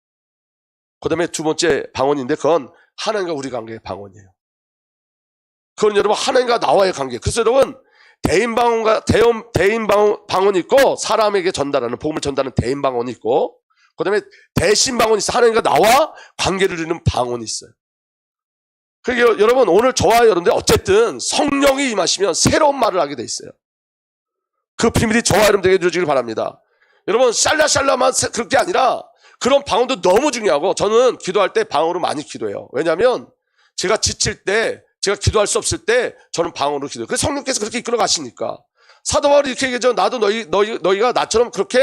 그 다음에 두 번째 방언인데 그건 하나님과 우리 관계의 방언이에요. 그건 여러분 하나님과 나와의 관계. 그래서 여러분 대인 방언이 있고 사람에게 전달하는 복음을 전달하는 대인 방언이 있고 그 다음에 대신 방언이 있어요. 하나님과 나와 관계를 이루는 방언이 있어요. 그러니까 여러분 오늘 저와 여러분들 어쨌든 성령이 임하시면 새로운 말을 하게 돼 있어요. 그 비밀이 저와 여러분들에게 이루어지길 바랍니다. 여러분 샬라샬라만 그렇게 아니라 그런 방언도 너무 중요하고 저는 기도할 때 방언으로 많이 기도해요. 왜냐하면 제가 지칠 때 제가 기도할 수 없을 때 저는 방언으로 기도해요. 그래서 성령께서 그렇게 이끌어 가시니까 사도 바울이 이렇게 얘기하죠. 나도 너희가 나처럼 그렇게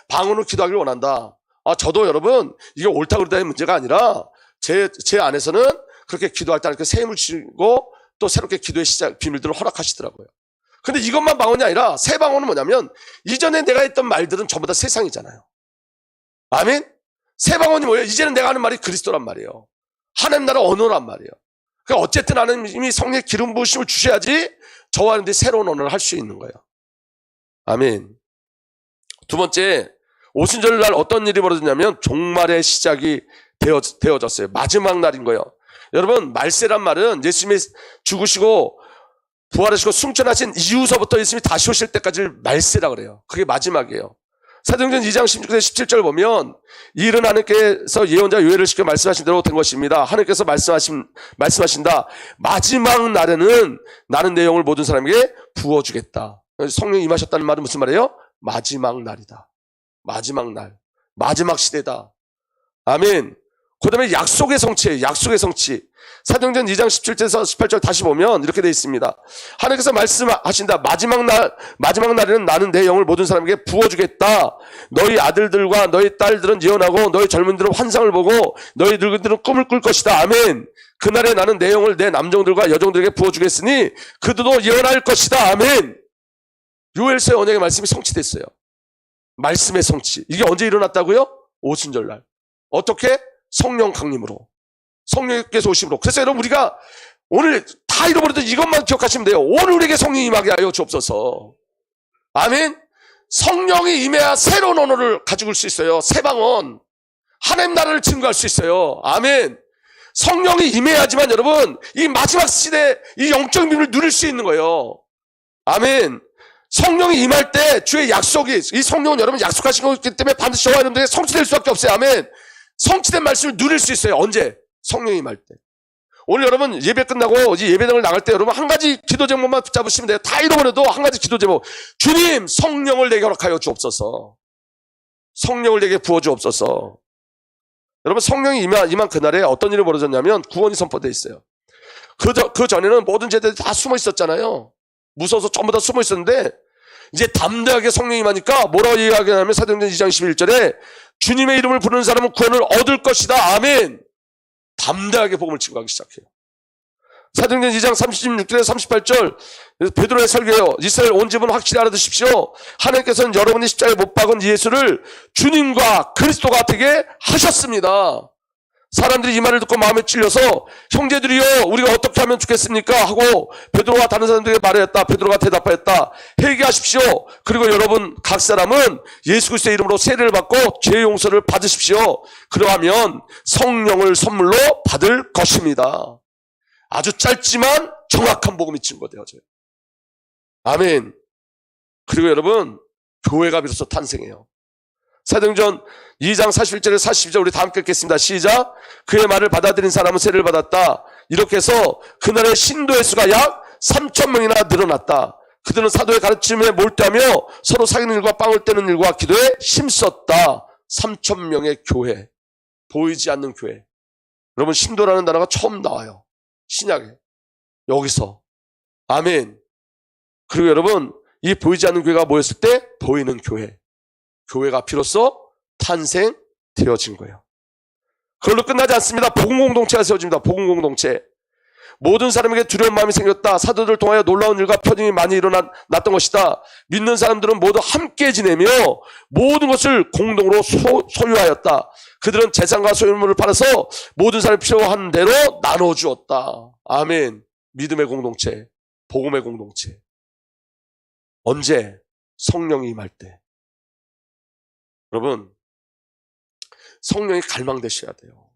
방언으로 기도하기를 원한다. 저도 여러분 이게 옳다 그르다의 문제가 아니라 제 안에서는 그렇게 기도할 때 이렇게 새 힘을 주시고 또 새롭게 기도의 시작 비밀들을 허락하시더라고요. 근데 이것만 방언이 아니라 새 방언은 뭐냐면 이전에 내가 했던 말들은 전부 다 세상이잖아요. 아멘? 새 방언이 뭐예요? 이제는 내가 하는 말이 그리스도란 말이에요. 하나님 나라 언어란 말이에요. 그러니까 어쨌든 하나님이 성령의 기름 부으심을 주셔야지 저와 여러분들이 새로운 언어를 할 수 있는 거예요. 아멘. 두 번째, 오순절날 어떤 일이 벌어졌냐면 종말의 시작이 되어졌어요. 마지막 날인 거예요. 여러분 말세란 말은 예수님이 죽으시고 부활하시고 승천하신 이후서부터 예수님이 다시 오실 때까지를 말세라 그래요. 그게 마지막이에요. 사도행전 2장 16절 17절 보면 이 일은 하나님께서 예언자 요엘을 시켜 말씀하신 대로 된 것입니다. 하나님께서 말씀하신다. 마지막 날에는 나는 내 영을 모든 사람에게 부어주겠다. 성령이 임하셨다는 말은 무슨 말이에요? 마지막 날이다. 마지막 날. 마지막 시대다. 아멘. 그 다음에 약속의 성취예요. 약속의 성취. 사도행전 2장 17절에서 18절 다시 보면 이렇게 되어 있습니다. 하나님께서 말씀하신다. 마지막 날에는 나는 내 영을 모든 사람에게 부어주겠다. 너희 아들들과 너희 딸들은 예언하고 너희 젊은들은 환상을 보고 너희 늙은들은 꿈을 꿀 것이다. 아멘. 그날에 나는 내 영을 내 남종들과 여종들에게 부어주겠으니 그들도 예언할 것이다. 아멘. 요엘서의 언약의 말씀이 성취됐어요. 말씀의 성취. 이게 언제 일어났다고요? 오순절날. 어떻게? 성령 강림으로. 성령께서 오심으로. 그래서 여러분 우리가 오늘 다 잃어버렸던 이것만 기억하시면 돼요. 오늘 우리에게 성령이 임하게 하여 주옵소서. 아멘. 성령이 임해야 새로운 언어를 가지고 올 수 있어요. 새 방언. 하나님 나라를 증거할 수 있어요. 아멘. 성령이 임해야지만 여러분 이 마지막 시대 이 영적 비밀을 누릴 수 있는 거예요. 아멘. 성령이 임할 때 주의 약속이, 이 성령은 여러분 약속하신 거기 때문에 반드시 저와 여러분들에게 성취될 수밖에 없어요. 아멘. 성취된 말씀을 누릴 수 있어요. 언제? 성령이 임할 때. 오늘 여러분 예배 끝나고 이 예배당을 나갈 때 여러분 한 가지 기도 제목만 붙잡으시면 돼요. 다 잃어버려도 한 가지 기도 제목. 주님, 성령을 내게 허락하여 주옵소서. 성령을 내게 부어 주옵소서. 여러분 성령이 임한 그날에 어떤 일이 벌어졌냐면 구원이 선포되어 있어요. 그 전에는 모든 제자들이 다 숨어 있었잖아요. 무서워서 전부 다 숨어 있었는데 이제 담대하게 성령이 임하니까 뭐라고 얘기하냐면 사도행전 2장 11절에 주님의 이름을 부르는 사람은 구원을 얻을 것이다. 아멘. 담대하게 복음을 증거하기 시작해요. 사도행전 2장 36절에서 38절 베드로의 설교예요. 이스라엘 온 집은 확실히 알아두십시오. 하나님께서는 여러분이 십자가에 못 박은 예수를 주님과 그리스도가 되게 하셨습니다. 사람들이 이 말을 듣고 마음에 찔려서 형제들이여 우리가 어떻게 하면 좋겠습니까? 하고 베드로와 다른 사람들에게 말하였다. 베드로가 대답하였다. 회개하십시오. 그리고 여러분 각 사람은 예수 그리스도의 이름으로 세례를 받고 죄 용서를 받으십시오. 그러하면 성령을 선물로 받을 것입니다. 아주 짧지만 정확한 복음이 증거되어져요. 아멘. 그리고 여러분 교회가 비로소 탄생해요. 사도행전 2장 41절에 42절 우리 다 함께 읽겠습니다. 시작. 그의 말을 받아들인 사람은 세례를 받았다. 이렇게 해서 그날의 신도의 수가 약 3,000명이나 늘어났다. 그들은 사도의 가르침에 몰두하며 서로 사귀는 일과 빵을 떼는 일과 기도에 힘썼다. 3,000명의 교회. 보이지 않는 교회. 여러분 신도라는 단어가 처음 나와요. 신약에. 여기서. 아멘. 그리고 여러분 이 보이지 않는 교회가 모였을 때 보이는 교회. 교회가 비로소 탄생되어진 거예요. 그걸로 끝나지 않습니다. 복음공동체가 세워집니다. 복음공동체. 모든 사람에게 두려운 마음이 생겼다. 사도들 통하여 놀라운 일과 표징이 많이 일어났던 것이다. 믿는 사람들은 모두 함께 지내며 모든 것을 공동으로 소유하였다. 그들은 재산과 소유물을 팔아서 모든 사람이 필요한 대로 나눠주었다. 아멘. 믿음의 공동체, 복음의 공동체. 언제? 성령이 임할 때. 여러분 성령이 갈망되셔야 돼요.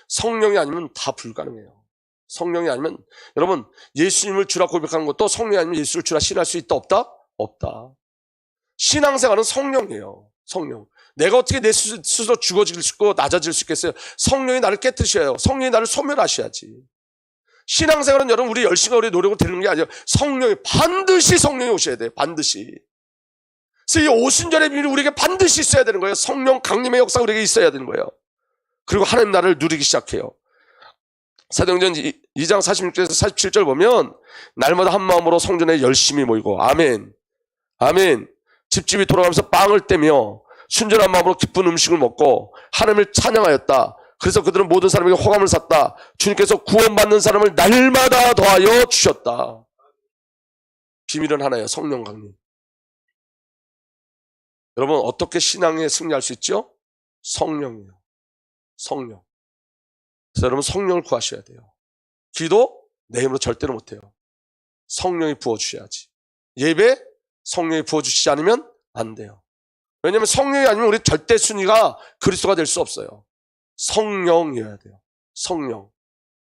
성령이 아니면 다 불가능해요. 성령이 아니면 여러분 예수님을 주라 고백하는 것도 성령이 아니면 예수를 주라 신할 수 있다 없다? 없다. 신앙생활은 성령이에요. 성령. 내가 어떻게 내 스스로 죽어질 수 있고 낮아질 수 있겠어요? 성령이 나를 깨뜨리셔야 해요. 성령이 나를 소멸하셔야지. 신앙생활은 여러분 우리 열심히 우리 노력으로 되는 게 아니에요. 반드시 성령이 오셔야 돼요. 반드시. 그래서 이 오순절의 비밀이 우리에게 반드시 있어야 되는 거예요. 성령 강림의 역사가 우리에게 있어야 되는 거예요. 그리고 하나님 나라를 누리기 시작해요. 사도행전 2장 46절에서 47절 보면 날마다 한 마음으로 성전에 열심히 모이고 아멘. 아멘. 집집이 돌아가면서 빵을 떼며 순전한 마음으로 기쁜 음식을 먹고 하나님을 찬양하였다. 그래서 그들은 모든 사람에게 호감을 샀다. 주님께서 구원받는 사람을 날마다 더하여 주셨다. 비밀은 하나예요. 성령 강림. 여러분 어떻게 신앙에 승리할 수 있죠? 성령이에요. 성령. 그래서 여러분 성령을 구하셔야 돼요. 기도 내 힘으로 절대로 못해요. 성령이 부어주셔야지. 예배 성령이 부어주시지 않으면 안 돼요. 왜냐하면 성령이 아니면 우리 절대 순위가 그리스도가 될 수 없어요. 성령이어야 돼요. 성령.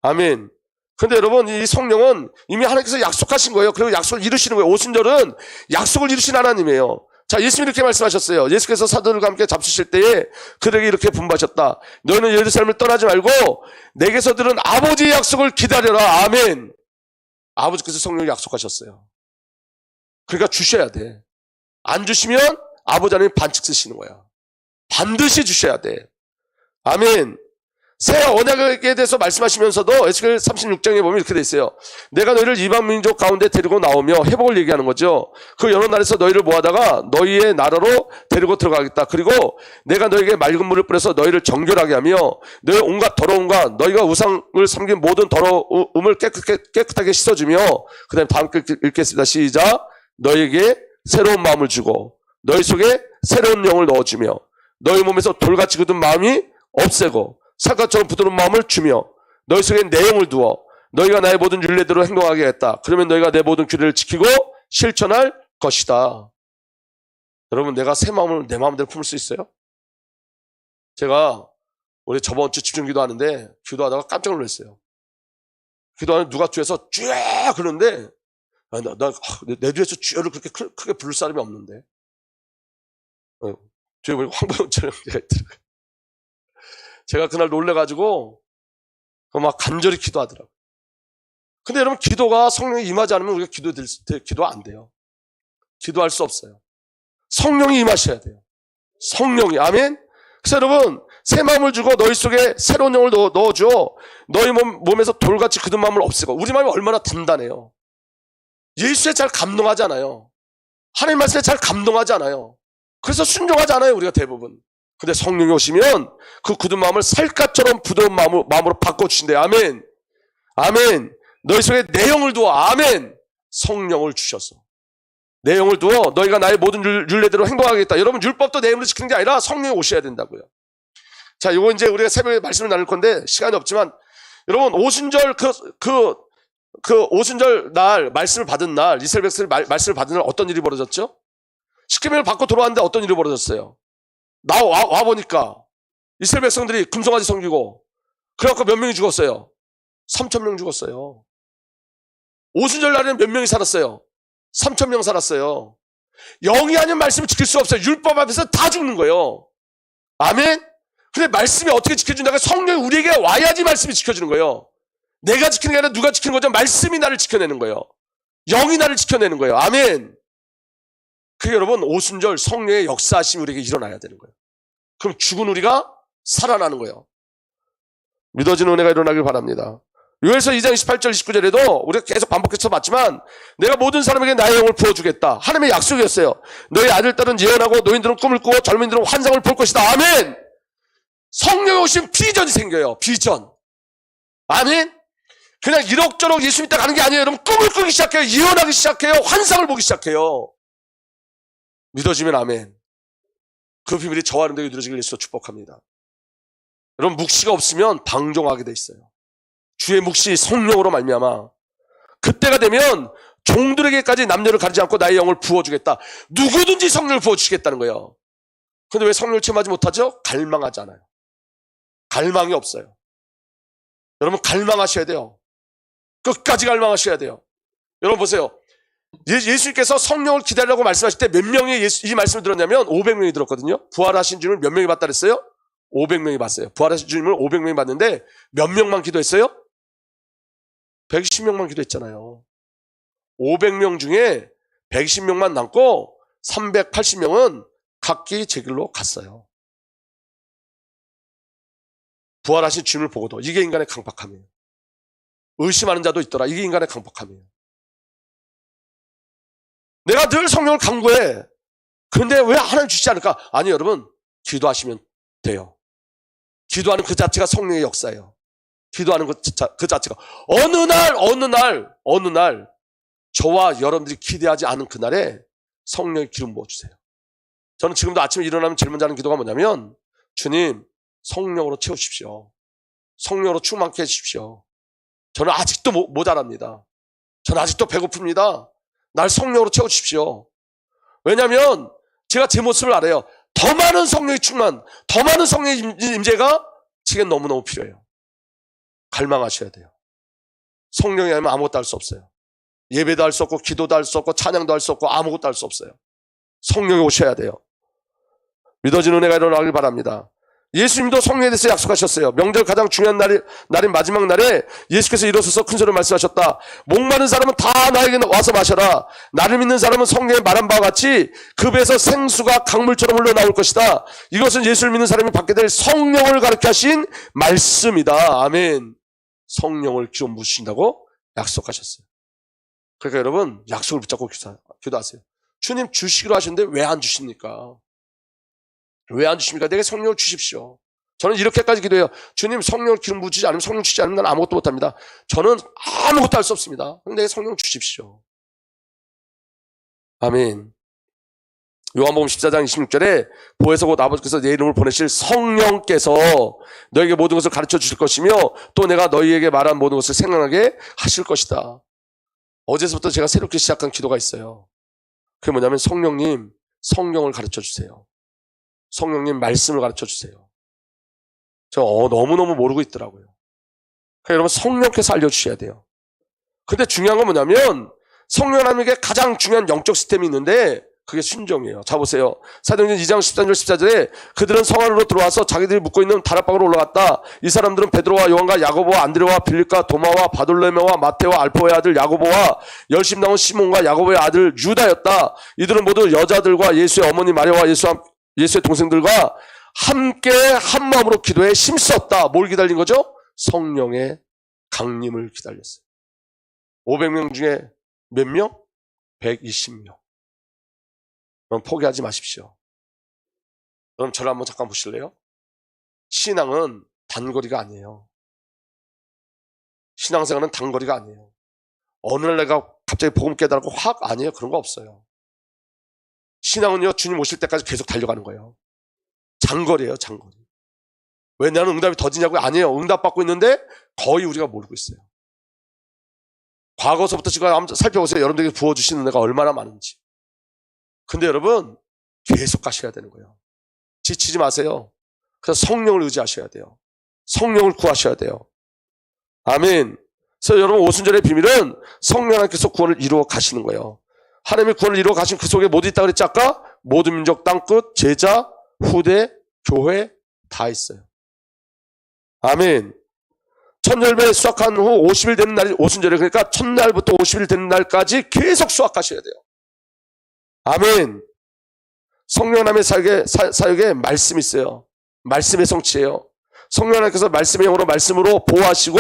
아멘. 근데 여러분 이 성령은 이미 하나님께서 약속하신 거예요. 그리고 약속을 이루시는 거예요. 오순절은 약속을 이루신 하나님이에요. 자, 예수님이 이렇게 말씀하셨어요. 예수께서 사도들과 함께 잡수실 때에 그들에게 이렇게 분부하셨다. 너희는 예루살렘을 떠나지 말고 내게서 들은 아버지의 약속을 기다려라. 아멘. 아버지께서 성령을 약속하셨어요. 그러니까 주셔야 돼. 안 주시면 아버지 하나님 반칙 쓰시는 거야. 반드시 주셔야 돼. 아멘. 새 언약에 대해서 말씀하시면서도 에스겔 36장에 보면 이렇게 돼 있어요. 내가 너희를 이방 민족 가운데 데리고 나오며 회복을 얘기하는 거죠. 그 여러 나라에서 너희를 모아다가 너희의 나라로 데리고 들어가겠다. 그리고 내가 너희에게 맑은 물을 뿌려서 너희를 정결하게 하며 너희 온갖 더러움과 너희가 우상을 섬긴 모든 더러움을 깨끗하게 씻어주며 그 다음에 다음 읽겠습니다. 시작. 너희에게 새로운 마음을 주고 너희 속에 새로운 영을 넣어주며 너희 몸에서 돌같이 굳은 마음이 없애고 살갗처럼 부드러운 마음을 주며 너희 속에 내 영을 두어 너희가 나의 모든 율례대로 행동하게 했다. 그러면 너희가 내 모든 규례를 지키고 실천할 것이다. 여러분 내가 새 마음을 내 마음대로 품을 수 있어요? 제가 우리 저번 주 집중기도 하는데 기도하다가 깜짝 놀랐어요. 기도하는 누가 뒤에서 쥐 그러는데 내 뒤에서 쥐를 그렇게 크게 부를 사람이 없는데 뒤에 보니까 황보영처럼 제가 있더라고요. 제가 그날 놀래가지고 막 간절히 기도하더라고요. 근데 여러분 기도가 성령이 임하지 않으면 우리가 기도 안 돼요. 기도할 수 없어요. 성령이 임하셔야 돼요. 성령이. 아멘. 그래서 여러분 새 마음을 주고 너희 속에 새로운 영을 넣어줘. 너희 몸에서 돌같이 굳은 마음을 없애고. 우리 마음이 얼마나 단단해요. 예수에 잘 감동하지 않아요. 하나님 말씀에 잘 감동하지 않아요. 그래서 순종하지 않아요 우리가 대부분. 근데 성령이 오시면 그 굳은 마음을 살갗처럼 부드러운 마음으로 바꿔주신대요. 아멘. 아멘. 너희 속에 내 영을 두어. 아멘. 성령을 주셔서 내 영을 두어 너희가 나의 모든 율례대로 행동하겠다. 여러분 율법도 내 힘으로 지키는 게 아니라 성령이 오셔야 된다고요. 자, 이거 이제 우리가 새벽에 말씀을 나눌 건데 시간이 없지만 여러분 오순절 그 오순절 날 말씀을 받은 날 이스라엘 백성이 말씀을 받은 날 어떤 일이 벌어졌죠? 십계명을 받고 돌아왔는데 어떤 일이 벌어졌어요? 와 보니까 이스라엘 백성들이 금송아지 섬기고 그래갖고 몇 명이 죽었어요? 3,000명 죽었어요. 오순절 날에는 몇 명이 살았어요? 3,000명 살았어요. 영이 아닌 말씀을 지킬 수 없어요. 율법 앞에서 다 죽는 거예요. 아멘? 근데 말씀이 어떻게 지켜준다가 성령이 우리에게 와야지 말씀이 지켜주는 거예요. 내가 지키는 게 아니라 누가 지키는 거죠? 말씀이 나를 지켜내는 거예요. 영이 나를 지켜내는 거예요. 아멘. 그게 여러분 오순절 성령의 역사하심이 우리에게 일어나야 되는 거예요. 그럼 죽은 우리가 살아나는 거예요. 믿어지는 은혜가 일어나길 바랍니다. 요엘서 2장 28절 29절에도 우리가 계속 반복해서 봤지만 내가 모든 사람에게 나의 영을 부어주겠다. 하나님의 약속이었어요. 너희 아들딸은 예언하고 노인들은 꿈을 꾸고 젊은이들은 환상을 볼 것이다. 아멘. 성령이 오시면 비전이 생겨요. 비전. 아멘. 그냥 이럭저럭 예수 믿다 가는 게 아니에요. 여러분 꿈을 꾸기 시작해요. 예언하기 시작해요. 환상을 보기 시작해요. 믿어지면 아멘. 그 비밀이 저와 여러분들에게 이루어지길 예수로 축복합니다. 여러분 묵시가 없으면 방종하게 돼 있어요. 주의 묵시 성령으로 말미암아 그때가 되면 종들에게까지 남녀를 가리지 않고 나의 영을 부어주겠다. 누구든지 성령을 부어주시겠다는 거예요. 그런데 왜 성령을 체험하지 못하죠? 갈망하지 않아요. 갈망이 없어요. 여러분 갈망하셔야 돼요. 끝까지 갈망하셔야 돼요. 여러분 보세요. 예수님께서 성령을 기다리라고 말씀하실 때 몇 명이 이 말씀을 들었냐면 500명이 들었거든요. 부활하신 주님을 몇 명이 봤다 그랬어요? 500명이 봤어요. 부활하신 주님을 500명이 봤는데 몇 명만 기도했어요? 120명만 기도했잖아요. 500명 중에 120명만 남고 380명은 각기 제 길로 갔어요. 부활하신 주님을 보고도 이게 인간의 강박함이에요. 의심하는 자도 있더라. 이게 인간의 강박함이에요. 내가 늘 성령을 간구해. 그런데 왜 하나님 주시지 않을까? 아니 여러분 기도하시면 돼요. 기도하는 그 자체가 성령의 역사예요. 기도하는 그 자체가 어느 날 저와 여러분들이 기대하지 않은 그날에 성령의 기름 부어주세요. 저는 지금도 아침에 일어나면 제일 먼저 하는 기도가 뭐냐면 주님 성령으로 채우십시오. 성령으로 충만케 해주십시오. 저는 아직도 모자랍니다. 저는 아직도 배고픕니다. 날 성령으로 채워주십시오. 왜냐하면 제가 제 모습을 알아요. 더 많은 성령의 충만, 더 많은 성령의 임재가 제게 너무너무 필요해요. 갈망하셔야 돼요. 성령이 아니면 아무것도 할 수 없어요. 예배도 할 수 없고 기도도 할 수 없고 찬양도 할 수 없고 아무것도 할 수 없어요. 성령이 오셔야 돼요. 믿어지는 은혜가 일어나길 바랍니다. 예수님도 성령에 대해서 약속하셨어요. 명절 가장 중요한 날인 마지막 날에 예수께서 일어서서 큰 소리로 말씀하셨다. 목마른 사람은 다 나에게 와서 마셔라. 나를 믿는 사람은 성경에 말한 바와 같이 그 배에서 생수가 강물처럼 흘러나올 것이다. 이것은 예수를 믿는 사람이 받게 될 성령을 가르쳐 하신 말씀이다. 아멘. 성령을 기름 부으신다고 약속하셨어요. 그러니까 여러분 약속을 붙잡고 기도하세요. 주님 주시기로 하셨는데 왜 안 주십니까? 왜 안 주십니까? 내게 성령을 주십시오. 저는 이렇게까지 기도해요. 주님 성령을 기름 부으시지 않으면 성령 주시지 않으면 난 아무것도 못합니다. 저는 아무것도 할 수 없습니다. 내게 성령 주십시오. 아멘. 요한복음 14장 26절에 보혜사 곧 아버지께서 내 이름을 보내실 성령께서 너에게 모든 것을 가르쳐 주실 것이며 또 내가 너희에게 말한 모든 것을 생각나게 하실 것이다. 어제서부터 제가 새롭게 시작한 기도가 있어요. 그게 뭐냐면 성령님 성령을 가르쳐 주세요. 성령님 말씀을 가르쳐 주세요. 너무너무 모르고 있더라고요. 그러니까 여러분 성령께서 알려주셔야 돼요. 근데 중요한 건 뭐냐면 성령 하나님에게 가장 중요한 영적 시스템이 있는데 그게 순종이에요. 자 보세요. 사도행전 2장 13절 14절에 그들은 성 안으로 들어와서 자기들이 묵고 있는 다락방으로 올라갔다. 이 사람들은 베드로와 요한과 야고보와 안드레와 빌립과 도마와 바돌레메와 마테와 알포의 아들 야고보와 열심 나온 시몬과 야고보의 아들 유다였다. 이들은 모두 여자들과 예수의 어머니 마리아와 예수의 동생들과 함께 한 마음으로 기도해 힘썼다. 뭘 기다린 거죠? 성령의 강림을 기다렸어요. 500명 중에 몇 명? 120명. 그럼 포기하지 마십시오. 그럼 저를 한번 잠깐 보실래요? 신앙은 단거리가 아니에요. 신앙생활은 단거리가 아니에요. 어느 날 내가 갑자기 복음 깨달고 확 아니에요. 그런 거 없어요. 신앙은요, 주님 오실 때까지 계속 달려가는 거예요. 장거리예요, 장거리. 왜 나는 응답이 더디냐고요? 아니에요. 응답받고 있는데 거의 우리가 모르고 있어요. 과거서부터 지금 한번 살펴보세요. 여러분들에게 부어주시는 은혜가 얼마나 많은지. 근데 여러분 계속 가셔야 되는 거예요. 지치지 마세요. 그래서 성령을 의지하셔야 돼요. 성령을 구하셔야 돼요. 아멘. 그래서 여러분 오순절의 비밀은 성령 하나님께서 구원을 이루어 가시는 거예요. 하나님의 구원을 이루어 가신 그 속에 모두 있다 그랬지 아까? 모든 민족 땅끝, 제자, 후대, 교회 다 있어요. 아멘. 천열매 수확한 후 50일 되는 날이 오순절이에요. 그러니까 첫날부터 50일 되는 날까지 계속 수확하셔야 돼요. 아멘. 성령 하나님의 사역에 말씀이 있어요. 말씀의 성취예요. 성령 하나님께서 말씀의 영으로 말씀으로 보호하시고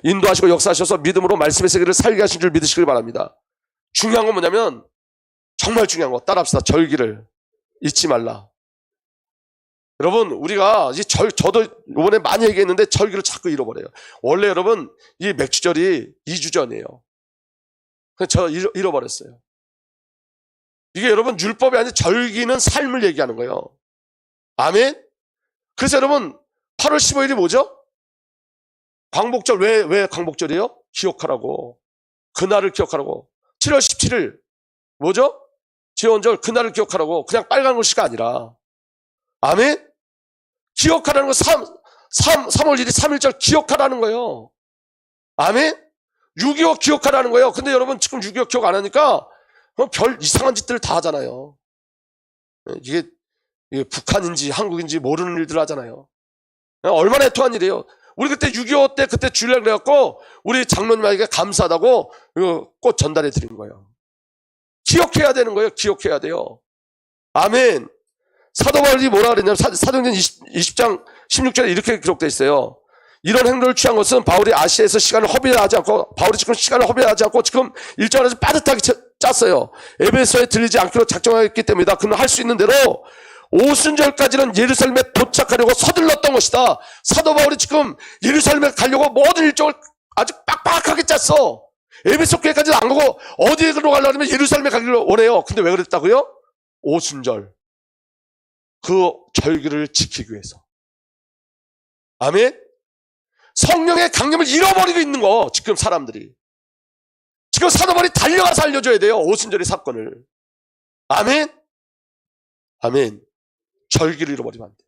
인도하시고 역사하셔서 믿음으로 말씀의 세계를 살게 하신 줄 믿으시길 바랍니다. 중요한 건 뭐냐면 정말 중요한 거 따라합시다. 절기를 잊지 말라. 여러분 우리가 저도 이번에 많이 얘기했는데 절기를 자꾸 잃어버려요. 원래 여러분 이 맥주절이 2주 전이에요. 저 잃어버렸어요. 이게 여러분 율법이 아니라 절기는 삶을 얘기하는 거예요. 아멘. 그래서 여러분 8월 15일이 뭐죠? 광복절. 왜 광복절이에요? 기억하라고. 그날을 기억하라고. 7월 17일 뭐죠? 제원절. 그날을 기억하라고. 그냥 빨간 글씨가 아니라. 아멘. 기억하라는 거 3월 1일 3.1절 기억하라는 거예요. 아멘. 6.25 기억하라는 거예요. 근데 여러분 지금 6.25 기억 안 하니까 별 이상한 짓들을 다 하잖아요. 이게 북한인지 한국인지 모르는 일들 하잖아요. 얼마나 애통한 일이에요. 우리 그때 6.25 때 그때 주일날 그래갖고 우리 장로님에게 감사하다고 꽃 전달해 드린 거예요. 기억해야 되는 거예요. 기억해야 돼요. 아멘. 사도 바울이 뭐라 그랬냐면 사도행전 20장 16절에 이렇게 기록되어 있어요. 이런 행동을 취한 것은 바울이 아시아에서 시간을 허비하지 않고 바울이 지금 시간을 허비하지 않고 지금 일정을 빠듯하게 짰어요. 에베소에 들리지 않기로 작정했기 때문이다. 그는 할 수 있는 대로 오순절까지는 예루살렘에 도착하려고 서둘렀던 것이다. 사도 바울이 지금 예루살렘에 가려고 모든 일정을 아주 빡빡하게 짰어. 에베소 교회까지는 안 가고 어디로 가려고 하면 예루살렘에 가기를 원해요. 근데 왜 그랬다고요? 오순절. 그 절기를 지키기 위해서. 아멘. 성령의 강림을 잃어버리고 있는 거 지금 사람들이. 지금 사도 바울이 달려가서 알려줘야 돼요. 오순절의 사건을. 아멘. 아멘. 절기를 잃어버리면 안 돼요.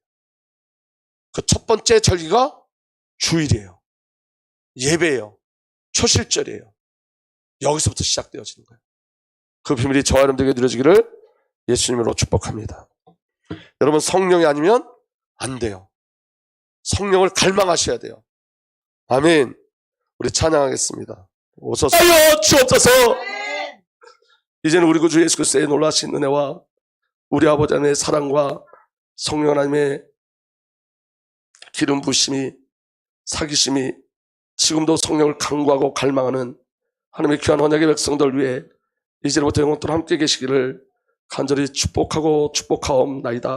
그 첫 번째 절기가 주일이에요. 예배예요. 초실절이에요. 여기서부터 시작되어지는 거예요. 그 비밀이 저와 여러분들에게 누려지기를 예수님으로 축복합니다. 여러분 성령이 아니면 안 돼요. 성령을 갈망하셔야 돼요. 아멘. 우리 찬양하겠습니다. 오소서 주옵소서. 이제는 우리 구주 예수 그리스도의 놀라신 은혜와 우리 아버지 하나님의 사랑과 성령 하나님의 기름 부으심이 사기심이 지금도 성령을 간구하고 갈망하는 하나님의 귀한 언약의 백성들 위해 이제부터 영원토록 함께 계시기를 간절히 축복하고 축복하옵나이다.